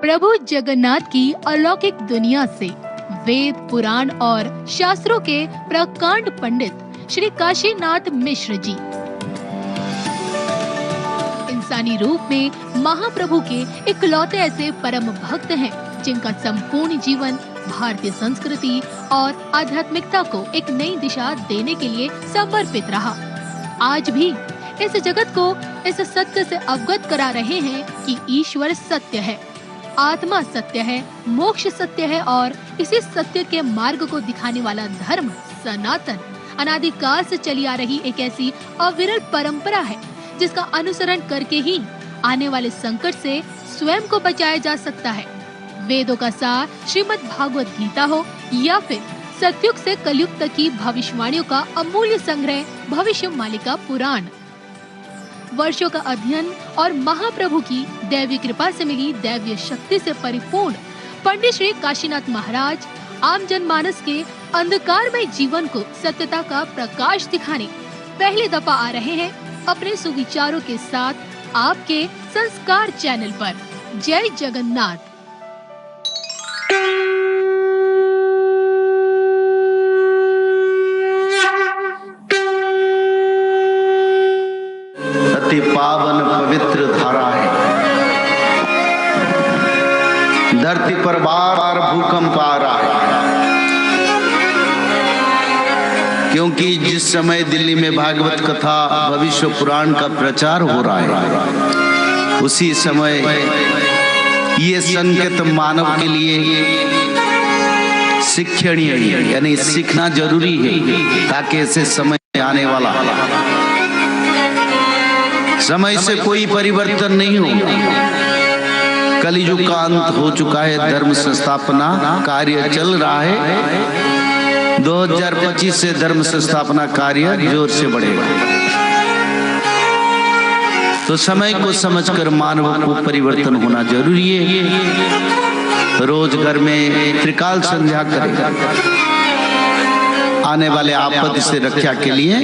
प्रभु जगन्नाथ की अलौकिक दुनिया से वेद, पुराण और शास्त्रों के प्रकांड पंडित श्री काशीनाथ मिश्र जी इंसानी रूप में महाप्रभु के इकलौते ऐसे परम भक्त हैं जिनका संपूर्ण जीवन भारतीय संस्कृति और आध्यात्मिकता को एक नई दिशा देने के लिए समर्पित रहा। आज भी इस जगत को इस सत्य से अवगत करा रहे हैं कि ईश्वर सत्य है, आत्मा सत्य है, मोक्ष सत्य है और इसी सत्य के मार्ग को दिखाने वाला धर्म सनातन अनादिकाल से चली आ रही एक ऐसी अविरल परंपरा है जिसका अनुसरण करके ही आने वाले संकट से स्वयं को बचाया जा सकता है। वेदों का सार श्रीमद् भागवत गीता हो या फिर सतयुग से कलयुग तक की भविष्यवाणियों का अमूल्य संग्रह भविष्य मालिका पुराण, वर्षों का अध्ययन और महाप्रभु की दैवी कृपा से मिली दैवीय शक्ति से परिपूर्ण पंडित श्री काशीनाथ महाराज आम जनमानस के अंधकारमय जीवन को सत्यता का प्रकाश दिखाने पहली दफा आ रहे हैं अपने सुविचारों के साथ आपके संस्कार चैनल पर। जय जगन्नाथ। अति पावन पवित्र धारा है। धरती पर बार भूकंप आ रहा है, क्योंकि जिस समय दिल्ली में भागवत कथा भविष्य पुराण का प्रचार हो रहा है उसी समय ये संकेत मानव के लिए शिक्षणीय है, यानी सीखना जरूरी है ताकि ऐसे समय आने वाला समय से कोई परिवर्तन नहीं हो। कलियुग का अंत हो चुका है, धर्म संस्थापना कार्य चल रहा है। 2025 से धर्म संस्थापना कार्य जोर से बढ़ेगा। तो समय को समझकर मानव को परिवर्तन होना जरूरी है। रोज घर में त्रिकाल संध्या करेगा। आने वाले आपद से रक्षा के लिए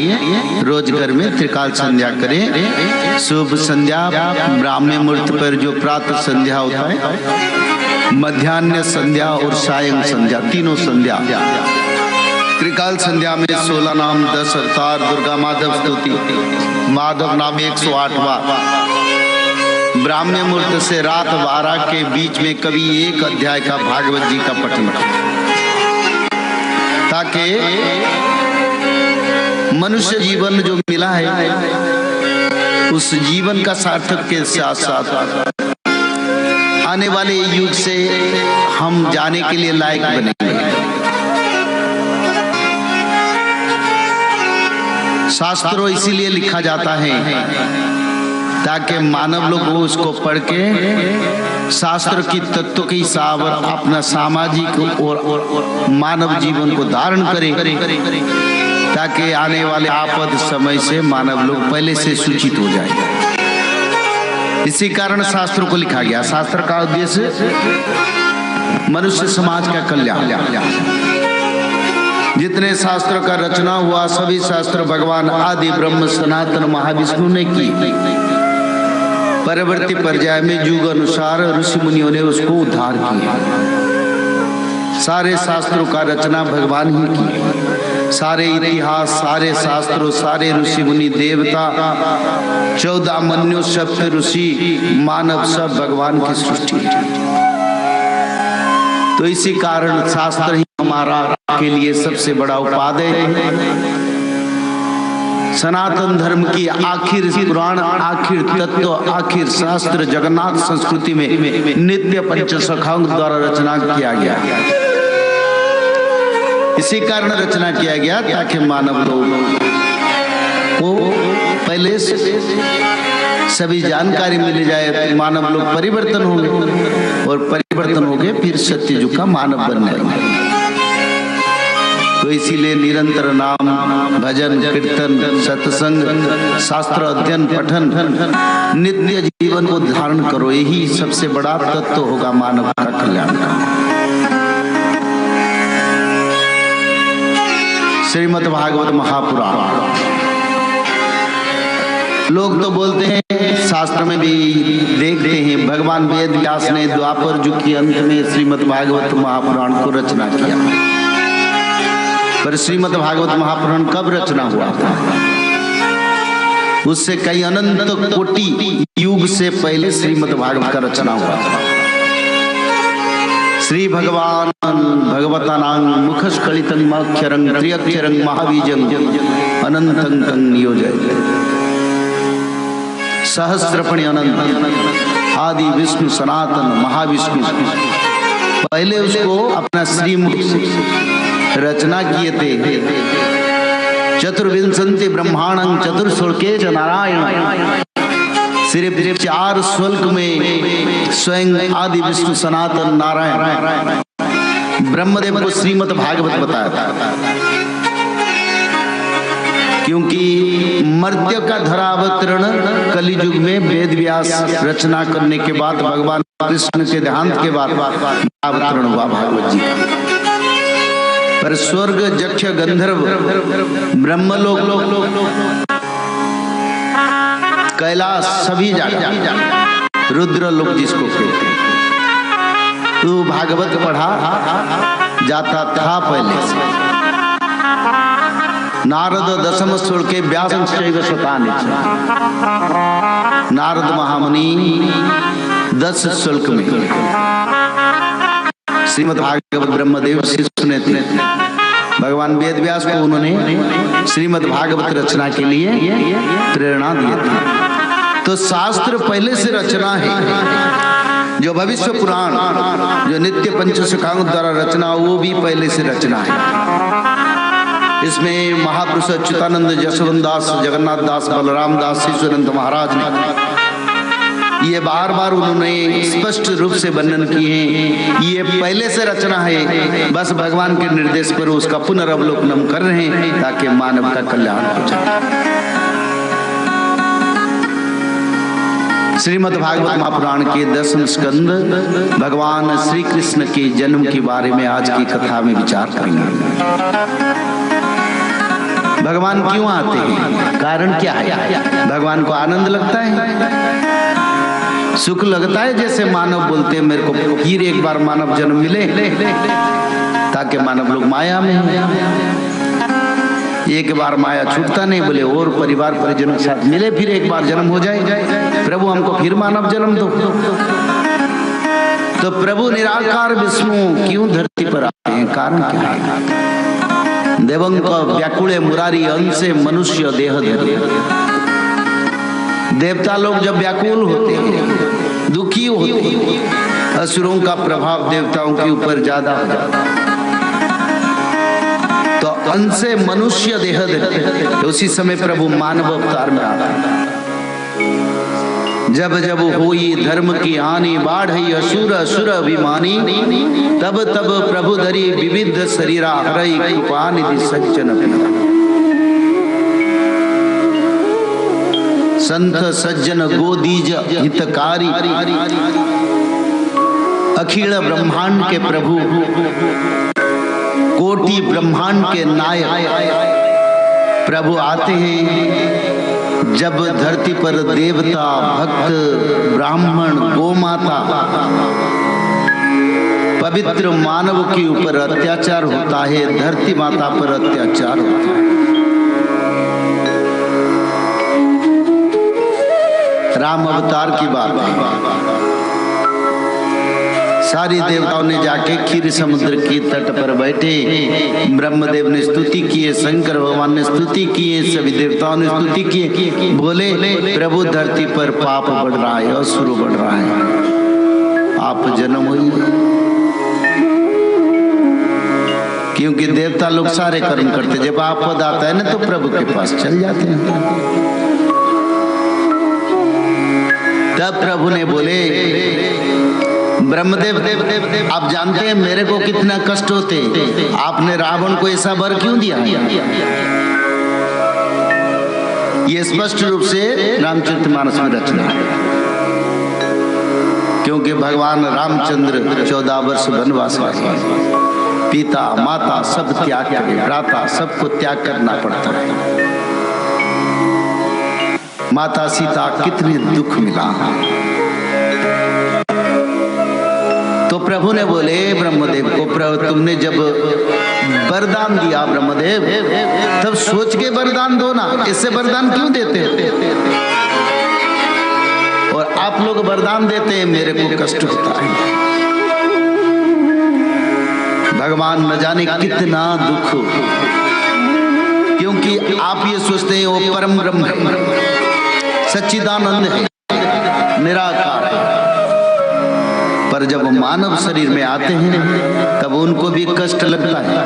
रोज घर में त्रिकाल संध्या करें। शुभ संध्या ब्राह्मण मुहूर्त पर जो प्रातः संध्या होता है, मध्याह्न संध्या और सायं संध्या, तीनों संध्या। त्रिकाल संध्या में 16 नाम 10 अवतार, दुर्गा माधव स्तुति, माधव नाम 108 बार। ब्राह्मण मुहूर्त से रात 12 के बीच में कभी एक अध्याय का भागवत जी का पठन, ताकि मनुष्य जीवन जो मिला है उस जीवन का सार्थक के साथ साथ आने वाले युग से हम जाने के लिए लायक बनेंगे। शास्त्रों इसीलिए लिखा जाता है ताकि मानव लोग उसको पढ़ के शास्त्र की तत्व के हिसाब अपना सामाजिक और मानव जीवन को धारण करें, ताकि आने वाले आपद समय से मानव लोग पहले से सूचित हो जाए। इसी कारण शास्त्रों को लिखा गया। शास्त्र का उद्देश्य मनुष्य समाज का कल्याण। जितने शास्त्र का रचना हुआ सभी शास्त्र भगवान आदि ब्रह्म सनातन महाविष्णु ने की। परवर्ती पर्याय में युग अनुसार ऋषि मुनियों ने उसको उद्धार किया। सारे शास्त्रों का रचना भगवान ही की। सारे इतिहास, सारे शास्त्रों, सारे ऋषि मुनि, देवता, 14 मन्यु, सप्त ऋषि, मानव, सब भगवान की सृष्टि है। तो इसी कारण शास्त्र ही हमारा के लिए सबसे बड़ा उपादेय है। सनातन धर्म की आखिर पुराण, आखिर तत्व, आखिर शास्त्र जगन्नाथ संस्कृति में नित्य पंचसखाओं द्वारा रचना किया गया। इसी कारण रचना किया गया ताकि मानव लोग को पहले से सभी जानकारी मिल जाए, मानव लोग परिवर्तन होंगे और परिवर्तन हो गए फिर सत्य युग का मानव बनने लगे। तो इसीलिए निरंतर नाम भजन कीर्तन सत्संग शास्त्र अध्ययन पठन नित्य जीवन को धारण करो, यही सबसे बड़ा तत्व होगा मानव का कल्याण का। श्रीमद् भागवत महापुराण लोग तो बोलते हैं, शास्त्र में भी देखते हैं, भगवान वेद व्यास ने द्वापर युग के अंत में श्रीमद् भागवत महापुराण को रचना किया। पर श्रीमद् भागवत महापुराण कब रचना हुआ था? उससे कई अनंत कोटि युग से पहले श्रीमद् भागवत का रचना हुआ था। श्री भगवान भगवतानां मुखस्खलितं अक्षरं त्र्यक्षरं महाबीजं अनंतं तं नियोजयते सहस्रफणि अनंत आदि विष्णु सनातन महाविष्णु। पहले उसको अपना श्रीमुख से रचना किए थे। चतुर्विंशति ब्रह्मांडं चतुर्श्लोके च नारायण। सिर्फ 4 श्लोक में स्वयं आदि विष्णु सनातन नारायण ब्रह्मदेव को श्रीमद् भागवत बताया था। क्योंकि मर्त्य का धरावतरण कलियुग में वेद व्यास रचना करने के बाद भगवान कृष्ण के देहांत के बाद अवतरण हुआ भागवत जी का। पर स्वर्ग यक्ष गंधर्व ब्रह्मलोक कैलाश सभी जाते रुद्र लोक जिसको कहते हैं, तो भागवत पढ़ा जाता था पहले से। नारद दशम श्लोक के व्यास नारद महामुनि 10 श्लोक में श्रीमद् भागवत ब्रह्मदेव से सुने थे। भगवान वेद व्यास को उन्होंने श्रीमद् भागवत रचना के लिए प्रेरणा दी थी। तो शास्त्र पहले से रचना है। जो भविष्य पुराण, जो नित्य पंचशखाओं द्वारा रचना, वो भी पहले से रचना है। इसमें महापुरुष अच्युतानंद, जसवंत दास, जगन्नाथ दास, बलराम दास, ईश्वरंत महाराज ने ये बार बार उन्होंने स्पष्ट रूप से वर्णन किए हैं। ये पहले से रचना है, बस भगवान के निर्देश पर उसका पुनर्वलोकन कर रहे हैं ताकि मानव का कल्याण हो जाए। श्रीमद् भागवत महापुराण के 10वें स्कंद भगवान श्री कृष्ण के जन्म के बारे में आज की कथा में विचार करेंगे। भगवान क्यों आते हैं, कारण क्या है? भगवान को आनंद लगता है, सुख लगता है? जैसे मानव बोलते हैं मेरे को फिर एक बार मानव जन्म मिले, ताकि मानव लोग माया में हैं। एक बार माया छूटता नहीं, बोले और परिवार परिजनों के साथ मिले, फिर एक बार जन्म हो जाए, प्रभु हमको फिर मानव जन्म दो। तो प्रभु निराकार विष्णु क्यों धरती पर आते हैं, कारण क्या है? देवंक व्याकुले मुरारी अंशे मनुष्य देह धरे। देवता लोग जब व्याकुल होते हैं, दुखी होते हैं, असुरों का प्रभाव देवताओं के ऊपर ज्यादा हो जाता है, तो अंशे मनुष्य देह धरे। उसी समय प्रभु मानव अवतार में आते हैं। जब जब हुई धर्म की हानि, बाढ़ई असुर असुर अभिमानी, तब तब प्रभु धरी विविध शरीरा, हरई कृपा निधि सज्जन पिता। संत सज्जन गोदीज हितकारी, अखिल ब्रह्मांड के प्रभु, कोटि ब्रह्मांड के नायक प्रभु आते हैं। जब धरती पर देवता, भक्त, ब्राह्मण, गोमाता, पवित्र मानव के ऊपर अत्याचार होता है, धरती माता पर अत्याचार होता है। राम अवतार की बात है। सारी देवताओं ने जाके क्षीर समुद्र के तट पर बैठे, ब्रह्मदेव ने स्तुति किए, शंकर भगवान ने स्तुति किए, सभी देवताओं ने स्तुति किए। बोले प्रभु धरती पर पाप बढ़ रहा है, असुर बढ़ रहा है, आप जन्म हुई। क्योंकि देवता लोग सारे कर्म करते, जब आपद आता है ना तो प्रभु के पास चल जाते हैं। तब प्रभु ने बोले ब्रह्मदेव, आप जानते हैं मेरे को कितना कष्ट होते, आपने रावण को ऐसा वर क्यों दिया? ये स्पष्ट रूप से रामचरितमानस में रचना है। क्योंकि भगवान रामचंद्र 14 वर्ष वनवास वासी, पिता माता सब त्याग करे, भ्राता सबको त्याग करना पड़ता है। माता सीता कितने दुख मिला। तो प्रभु ने बोले ब्रह्मदेव को, प्रभु तुमने जब वरदान दिया ब्रह्मदेव, तब सोच के वरदान दो ना, इससे वरदान क्यों देते हो? और आप लोग वरदान देते हैं, मेरे को कष्ट होता है। भगवान न जाने कितना दुख, क्योंकि आप ये सोचते हैं वो परम ब्रह्म है, सच्चिदानंद है, निराकार है, पर जब मानव शरीर में आते हैं तब उनको भी कष्ट लगता है।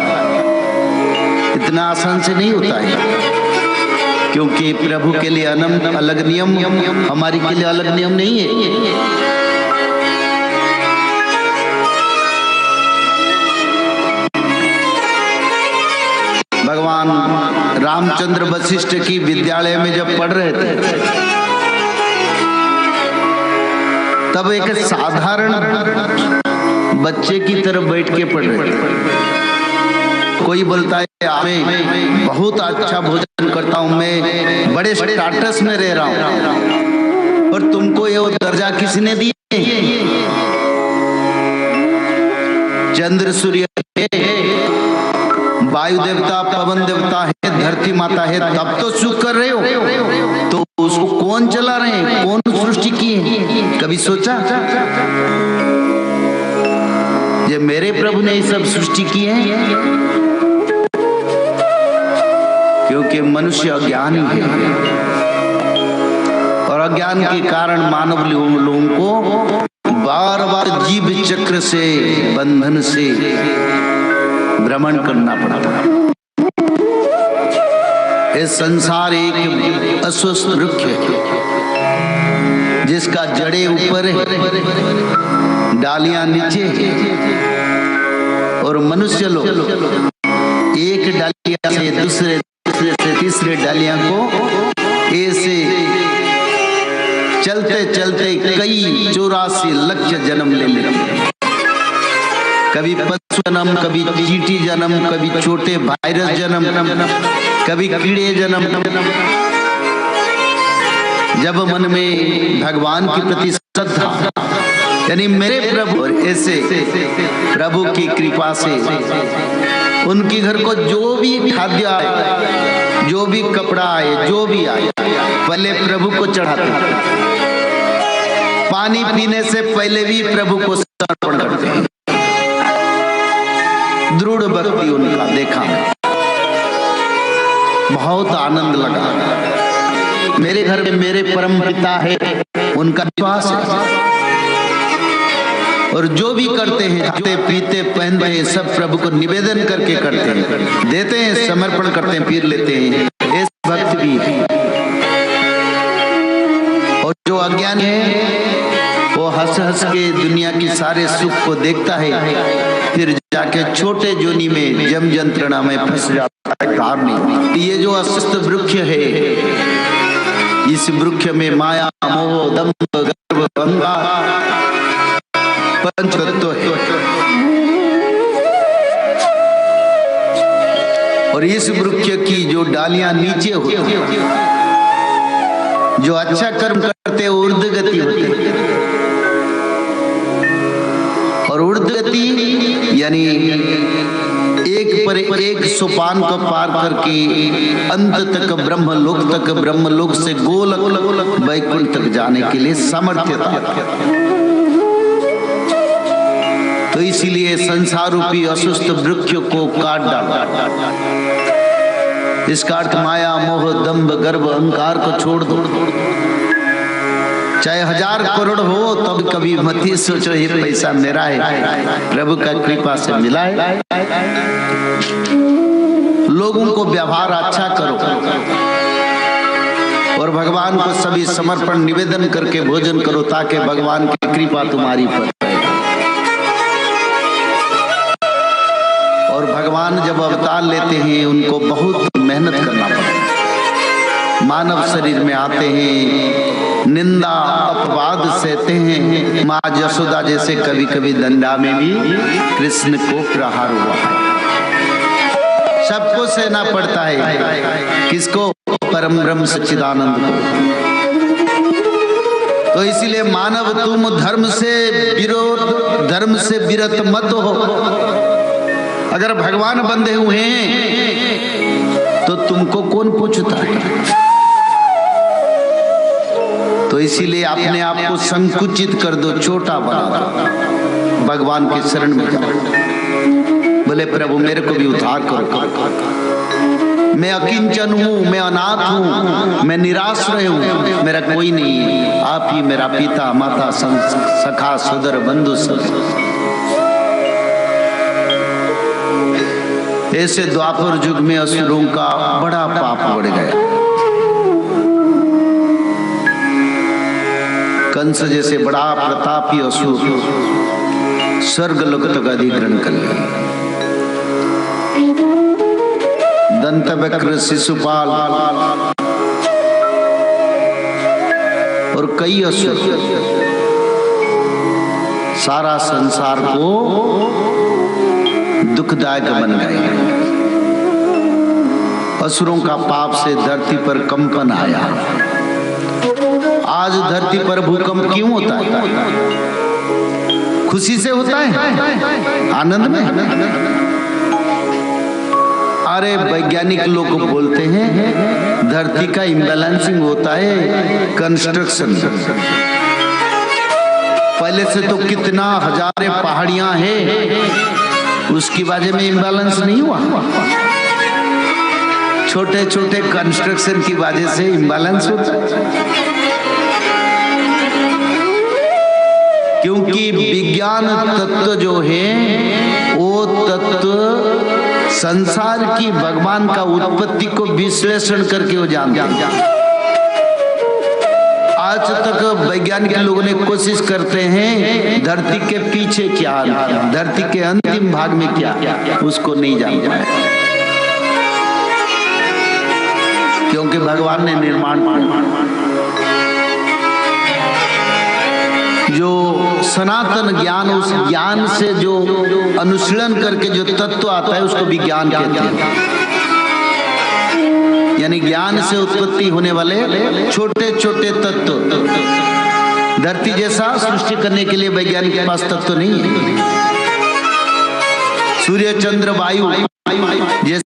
इतना आसान से नहीं होता है, क्योंकि प्रभु के लिए अलग नियम, हमारी के लिए अलग नियम नहीं है। भगवान रामचंद्र वशिष्ठ की विद्यालय में जब पढ़ रहे थे, तब एक साधारण बच्चे की तरफ बैठ के पढ़ रहे थे। कोई बोलता है मैं बहुत अच्छा भोजन करता हूँ, मैं बड़े स्टेटस में रह रहा हूँ, और तुमको ये दर्जा किसने दिए? चंद्र सूर्य वायु देवता, पवन देवता है, धरती माता है, तब तो सुख कर रहे हो। तो उसको कौन चला रहे हैं, कौन सृष्टि की है? कभी सोचा? ये मेरे प्रभु ने ये सब सृष्टि की है, क्योंकि मनुष्य अज्ञानी है, और अज्ञान के कारण मानव लोगों को बार बार जीव चक्र से, बंधन से भ्रमण करना पड़ता है। ये संसार एक अस्वस्थ वृक्ष है, जिसका जड़े ऊपर है, डालियां नीचे है, और मनुष्य लोग एक डालिया से दूसरे से तीसरे डालियां को ऐसे चलते चलते कई 84 लाख जन्म ले लेते हैं। कभी पशु जन्म, कभी चींटी जन्म, कभी छोटे वायरस जन्म, कभी कीड़े जन्म। जब मन में भगवान के प्रति श्रद्धा, यानी मेरे प्रभु, और ऐसे प्रभु की कृपा से उनके घर को जो भी खाद्य आए, जो भी कपड़ा आए, जो भी आए, पहले प्रभु को चढ़ाते। पानी पीने से पहले भी प्रभु को समर्पण करते हैं। दृढ़ भक्ति उनका देखा, बहुत आनंद लगा। मेरे घर में मेरे परम पिता है, उनका विश्वास है, और जो भी करते हैं, खाते पीते पहनते हैं, सब प्रभु को निवेदन करके करते हैं, देते हैं, समर्पण करते हैं, फिर लेते हैं। ऐसे भक्त भी है। और जो अज्ञानी है वो हंस हंस के दुनिया की सारे सुख को देखता है, फिर जाके छोटे जोनी में जम जंत्रणा में फंस जाता है। कार नहीं, ये जो अस्वस्थ वृक्ष है, इस वृक्ष में माया, मोह, दंभ, गर्व, अहंकार, पंच तत्व है, और इस वृक्ष की जो डालियां नीचे होती है, जो अच्छा कर्म करते ऊर्ध गति होती है, और ऊर्ध गति यानी एक पर एक सोपान को पार करके अंत तक ब्रह्मलोक तक, ब्रह्मलोक से गोलक वैकुंठ तक जाने के लिए सामर्थ्यता। तो इसीलिए संसार रूपी अस्वस्थ वृक्ष को काट डाला। इसका अर्थ माया, मोह, दंभ, गर्व, अहंकार को छोड़ दो। चाहे 1000 करोड़ हो, तब कभी मत ही सोचो ये पैसा मेरा है, प्रभु का कृपा से मिला है। लोगों को व्यवहार अच्छा करो, और भगवान को सभी समर्पण निवेदन करके भोजन करो, ताकि भगवान की कृपा तुम्हारी पर। और भगवान जब अवतार लेते हैं, उनको बहुत मेहनत करना पड़ता है। मानव शरीर में आते हैं, निंदा अपवाद सहते हैं। माँ यशोदा जैसे कभी कभी दंडा में भी कृष्ण को प्रहार हुआ है। सबको सहना पड़ता है। किसको? परम ब्रह्म सच्चिदानंद को। तो इसीलिए मानव तुम धर्म से विरत मत हो। अगर भगवान बंधे हुए हैं तो तुमको कौन पूछता है? तो इसीलिए अपने आप को संकुचित कर दो, छोटा बना दो, भगवान के शरण में जाओ। बोले प्रभु मेरे को भी उद्धार करो, मैं अकिंचन हूँ, मैं अनाथ हूँ, मैं निराश्रय हूँ, मेरा कोई नहीं है, आप ही मेरा पिता माता सखा सदर बंधु सब। ऐसे द्वापर युग में असुरों का बड़ा पाप बढ़ गया। कंस जैसे बड़ा प्रतापी असुर स्वर्ग लोक तक अधिग्रहण कर लिया। दंतवक्र, शिशुपाल और कई असुर सारा संसार को दुखदायक बन गए। असुरों का पाप से धरती पर कंपन आया। आज धरती पर भूकंप क्यों होता है? खुशी से होता है, आनंद में। अरे वैज्ञानिक लोग बोलते हैं धरती का इम्बैलेंसिंग होता है कंस्ट्रक्शन। पहले से तो कितना हजारे पहाड़ियां हैं, उसकी वजह में इम्बैलेंस नहीं हुआ। छोटे छोटे कंस्ट्रक्शन की वजह से इम्बैलेंस होता है। क्योंकि विज्ञान तत्व जो है वो तत्व संसार की भगवान का उत्पत्ति को विश्लेषण करके वो जानते हैं। आज तक वैज्ञानिक लोगों ने कोशिश करते हैं धरती के पीछे क्या, धरती के अंतिम भाग में क्या, उसको नहीं जान पाए। क्योंकि भगवान ने निर्माण जो सनातन ज्ञान, उस ज्ञान से जो अनुशीलन करके जो तत्व आता है उसको विज्ञान कहते हैं। यानी ज्ञान से उत्पत्ति होने वाले छोटे छोटे तत्व। धरती जैसा सृष्टि करने के लिए वैज्ञानिक के पास तत्व नहीं है। सूर्य चंद्र वायु जैसे